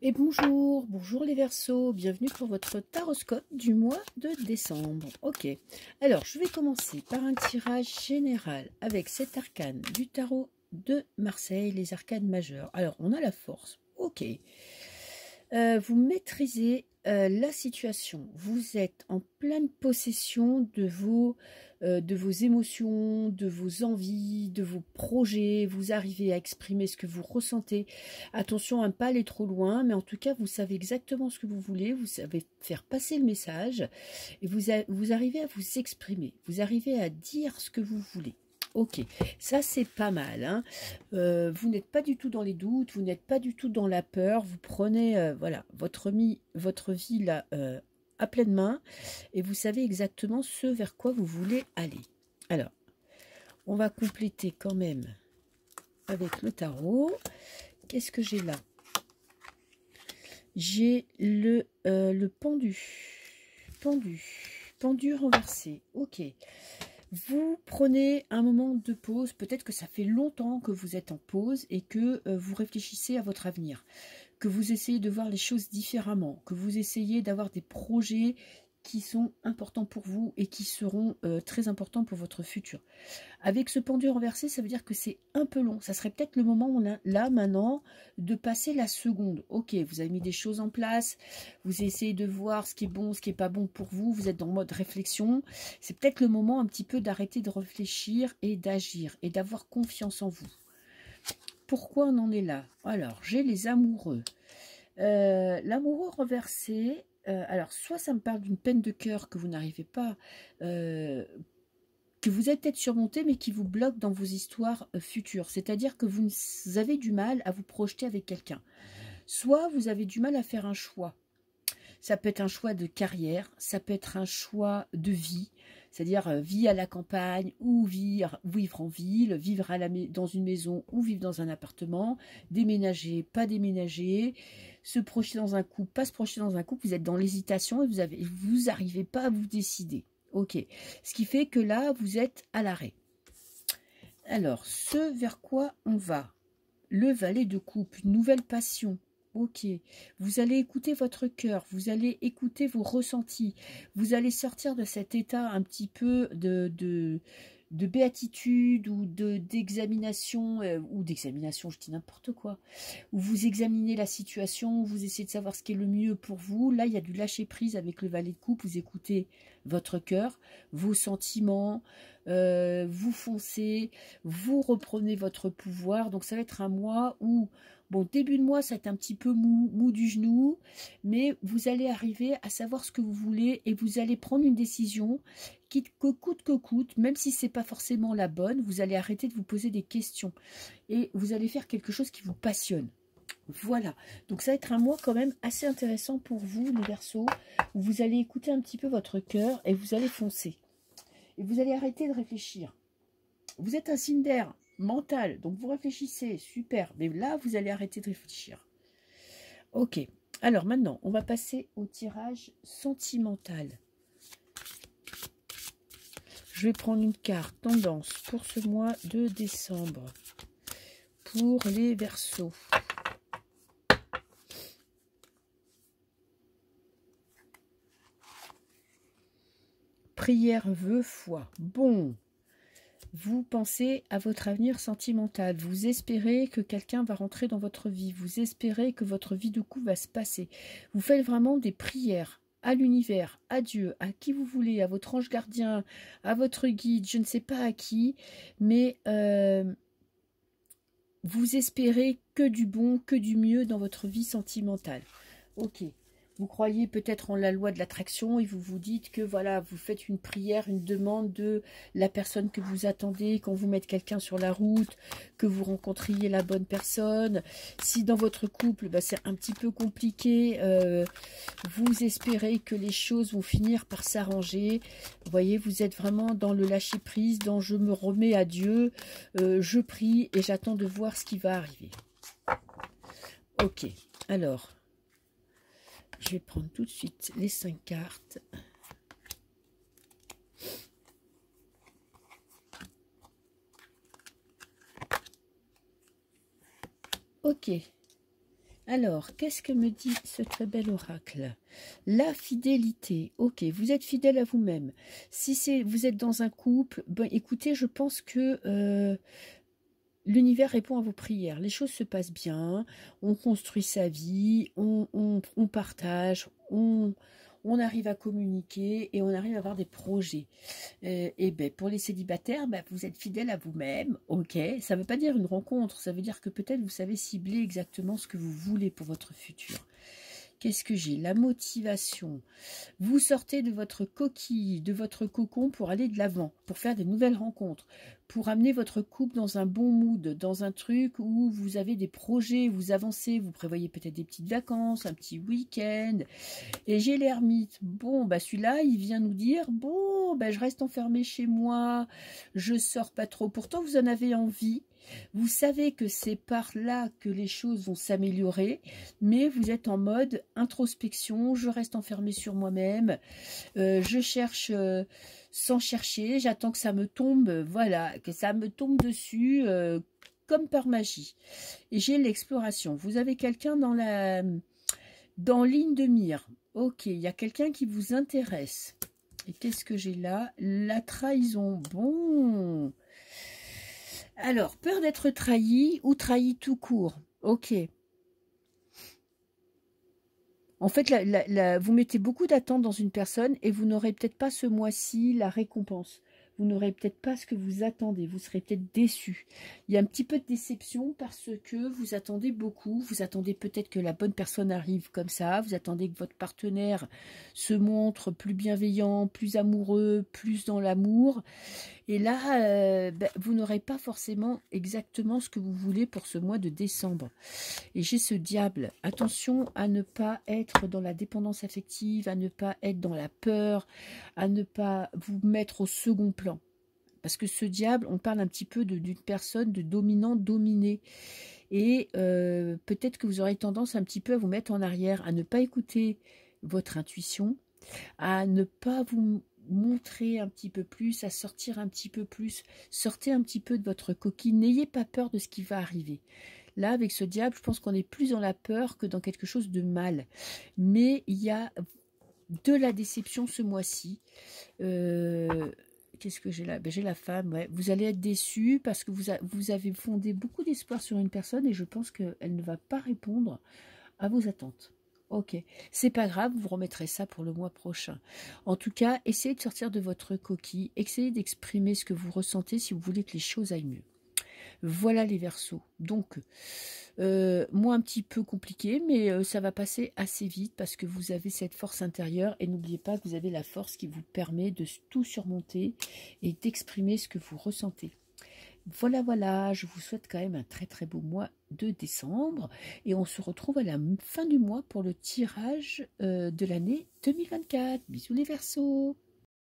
Et bonjour, bonjour les Verseaux, bienvenue pour votre taroscope du mois de décembre. Ok, alors je vais commencer par un tirage général avec cet arcane du tarot de Marseille, les arcanes majeures. Alors on a la force, ok. Vous maîtrisez la situation, vous êtes en pleine possession de vos émotions, de vos envies, de vos projets, vous arrivez à exprimer ce que vous ressentez. Attention à ne pas aller trop loin, mais en tout cas, vous savez exactement ce que vous voulez, vous savez faire passer le message, et vous arrivez à vous exprimer, vous arrivez à dire ce que vous voulez. Ok, ça c'est pas mal, hein. Vous n'êtes pas du tout dans les doutes, vous n'êtes pas du tout dans la peur, vous prenez voilà, votre vie là à pleine main et vous savez exactement ce vers quoi vous voulez aller. Alors, on va compléter quand même avec le tarot. Qu'est-ce que j'ai là? J'ai le pendu renversé. Ok. Vous prenez un moment de pause, peut-être que ça fait longtemps que vous êtes en pause et que vous réfléchissez à votre avenir, que vous essayez de voir les choses différemment, que vous essayez d'avoir des projets qui sont importants pour vous et qui seront très importants pour votre futur. Avec ce pendu renversé, ça veut dire que c'est un peu long. Ça serait peut-être le moment, là, maintenant, de passer la seconde. Ok, vous avez mis des choses en place, vous essayez de voir ce qui est bon, ce qui n'est pas bon pour vous, vous êtes dans le mode réflexion. C'est peut-être le moment un petit peu d'arrêter de réfléchir et d'agir et d'avoir confiance en vous. Pourquoi on en est là? Alors, j'ai les amoureux. L'amoureux renversé, alors soit ça me parle d'une peine de cœur que vous n'arrivez pas... que vous êtes peut-être surmonté, mais qui vous bloque dans vos histoires futures. C'est-à-dire que vous avez du mal à vous projeter avec quelqu'un. Soit vous avez du mal à faire un choix. Ça peut être un choix de carrière, ça peut être un choix de vie, c'est-à-dire vie à la campagne ou vivre en ville, vivre dans une maison ou vivre dans un appartement, déménager, pas déménager, se projeter dans un couple, pas se projeter dans un couple. Vous êtes dans l'hésitation et vous n'arrivez pas à vous décider. Ok, ce qui fait que là, vous êtes à l'arrêt. Alors, ce vers quoi on va? Le valet de coupe, une nouvelle passion. Ok, vous allez écouter votre cœur, vous allez écouter vos ressentis, vous allez sortir de cet état un petit peu de béatitude ou d'examination, je dis n'importe quoi, où vous examinez la situation, vous essayez de savoir ce qui est le mieux pour vous. Là, il y a du lâcher prise avec le valet de coupe, vous écoutez votre cœur, vos sentiments, vous foncez, vous reprenez votre pouvoir. Donc ça va être un mois où, bon, début de mois, ça va être un petit peu mou du genou, mais vous allez arriver à savoir ce que vous voulez et vous allez prendre une décision qui, que coûte, même si c'est pas forcément la bonne, vous allez arrêter de vous poser des questions et vous allez faire quelque chose qui vous passionne. Voilà, donc ça va être un mois quand même assez intéressant pour vous, les Verseaux, où vous allez écouter un petit peu votre cœur et vous allez foncer. Et vous allez arrêter de réfléchir. Vous êtes un signe d'air mental, donc vous réfléchissez, super, mais là, vous allez arrêter de réfléchir. Ok, alors maintenant, on va passer au tirage sentimental. Je vais prendre une carte tendance pour ce mois de décembre, pour les Verseaux. Prière, vœu, foi. Bon, vous pensez à votre avenir sentimental. Vous espérez que quelqu'un va rentrer dans votre vie. Vous espérez que votre vie de couple va se passer. Vous faites vraiment des prières à l'univers, à Dieu, à qui vous voulez, à votre ange gardien, à votre guide, je ne sais pas à qui, mais vous espérez que du bon, que du mieux dans votre vie sentimentale. Ok. Vous croyez peut-être en la loi de l'attraction et vous vous dites que voilà, vous faites une prière, une demande de la personne que vous attendez, quand vous mettez quelqu'un sur la route, que vous rencontriez la bonne personne. Si dans votre couple, c'est un petit peu compliqué, vous espérez que les choses vont finir par s'arranger. Vous voyez, vous êtes vraiment dans le lâcher-prise, dans je me remets à Dieu, je prie et j'attends de voir ce qui va arriver. Ok, alors... je vais prendre tout de suite les 5 cartes. Ok. Alors, qu'est-ce que me dit ce très bel oracle? La fidélité. Ok, vous êtes fidèle à vous-même. Si vous êtes dans un couple, ben, écoutez, je pense que l'univers répond à vos prières. Les choses se passent bien, on construit sa vie, on partage, on arrive à communiquer et on arrive à avoir des projets. Et ben, pour les célibataires, ben, vous êtes fidèle à vous-même, ok. Ça ne veut pas dire une rencontre, ça veut dire que peut-être vous savez cibler exactement ce que vous voulez pour votre futur. Qu'est-ce que j'ai? La motivation. Vous sortez de votre coquille, de votre cocon pour aller de l'avant, pour faire des nouvelles rencontres, pour amener votre couple dans un bon mood, dans un truc où vous avez des projets, vous avancez, vous prévoyez peut-être des petites vacances, un petit week-end. Et j'ai l'ermite. Bon, bah celui-là, il vient nous dire, bon, bah je reste enfermé chez moi, je sors pas trop. Pourtant, vous en avez envie. Vous savez que c'est par là que les choses vont s'améliorer, mais vous êtes en mode introspection, je reste enfermé sur moi-même, je cherche sans chercher, j'attends que ça me tombe, voilà, que ça me tombe dessus comme par magie. Et j'ai l'exploration. Vous avez quelqu'un dans ligne de mire. Ok, il y a quelqu'un qui vous intéresse. Et qu'est-ce que j'ai là? La trahison. Bon. Alors, peur d'être trahi ou trahi tout court. Ok. En fait, vous mettez beaucoup d'attentes dans une personne et vous n'aurez peut-être pas ce mois-ci la récompense. Vous n'aurez peut-être pas ce que vous attendez. Vous serez peut-être déçu. Il y a un petit peu de déception parce que vous attendez beaucoup. Vous attendez peut-être que la bonne personne arrive comme ça. Vous attendez que votre partenaire se montre plus bienveillant, plus amoureux, plus dans l'amour. Et là, ben, vous n'aurez pas forcément exactement ce que vous voulez pour ce mois de décembre. Et j'ai ce diable. Attention à ne pas être dans la dépendance affective, à ne pas être dans la peur, à ne pas vous mettre au second plan. Parce que ce diable, on parle un petit peu d'une personne de dominant-dominé. Et peut-être que vous aurez tendance un petit peu à vous mettre en arrière, à ne pas écouter votre intuition, à ne pas vous montrer un petit peu plus, à sortir un petit peu plus, sortez un petit peu de votre coquille, n'ayez pas peur de ce qui va arriver. Là, avec ce diable, je pense qu'on est plus dans la peur que dans quelque chose de mal. Mais il y a de la déception ce mois-ci. Qu'est-ce que j'ai là? Ben, j'ai la femme, ouais. Vous allez être déçu parce que vous avez fondé beaucoup d'espoir sur une personne et je pense qu'elle ne va pas répondre à vos attentes. Ok, c'est pas grave, vous remettrez ça pour le mois prochain. En tout cas, essayez de sortir de votre coquille, essayez d'exprimer ce que vous ressentez si vous voulez que les choses aillent mieux. Voilà les Verseaux. Donc, moi un petit peu compliqué, mais ça va passer assez vite parce que vous avez cette force intérieure et n'oubliez pas que vous avez la force qui vous permet de tout surmonter et d'exprimer ce que vous ressentez. Voilà, voilà, je vous souhaite quand même un très très beau mois de décembre et on se retrouve à la fin du mois pour le tirage de l'année 2024. Bisous les Verseaux.